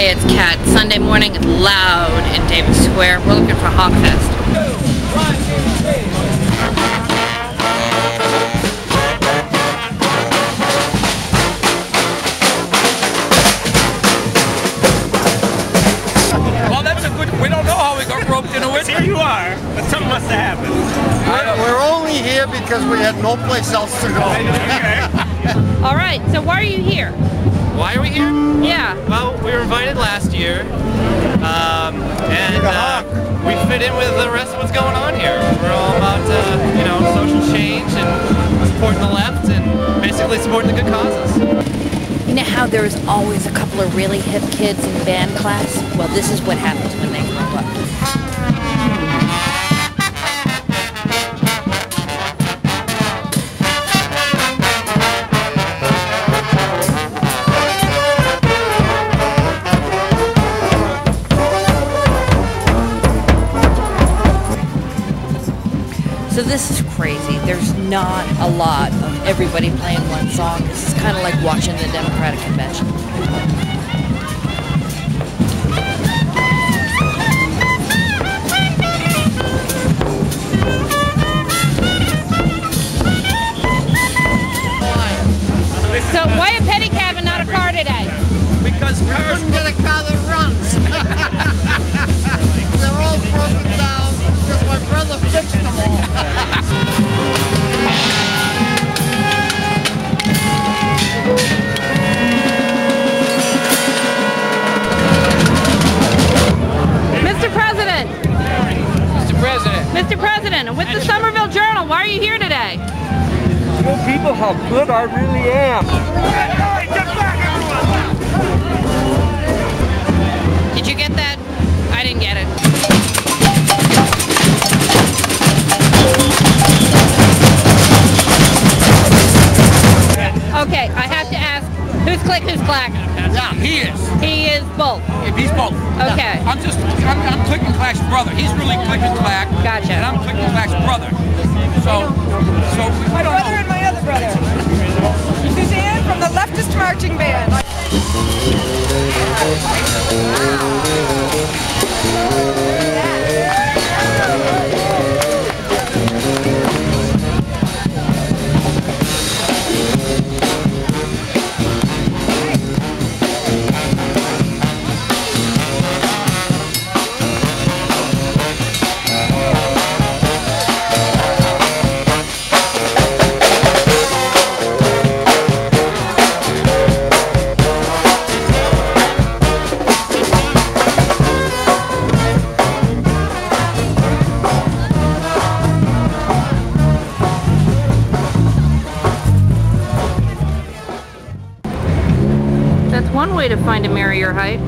Hey, it's Kat. Sunday morning is loud in Davis Square. We're looking for Honk Fest. Well, that's a good, we don't know how we got roped into it. Here you are, but something must have happened. We're only here because we had no place else to go. All right, so why are you here? Why are we here? Yeah. Well, we were invited last year, and we fit in with the rest of what's going on here. We're all about, you know, social change and supporting the left and basically supporting the good causes. You know how there's always a couple of really hip kids in band class? Well, this is what happens when they grow up. So this is crazy. There's not a lot of everybody playing one song. This is kind of like watching the Democratic Convention. So why a pedicab and not a car today? Because cars couldn't get a car that runs. They're all broken down because my brother fixed them all. Mr. President! Mr. President. Mr. President, with the Somerville Journal, why are you here today? Show people how good I really am. Get back, everyone! Did you get that? I didn't get it. Okay, I have to ask, who's click, who's clack? Yeah, he is. He is both. If he's both. Okay. I'm Click and Clack's brother. He's really Click and Clack. Gotcha. And I'm Click and Clack's brother. So I don't brother know. and my other brother. Suzanne from the leftist marching band. That's one way to find a merrier height.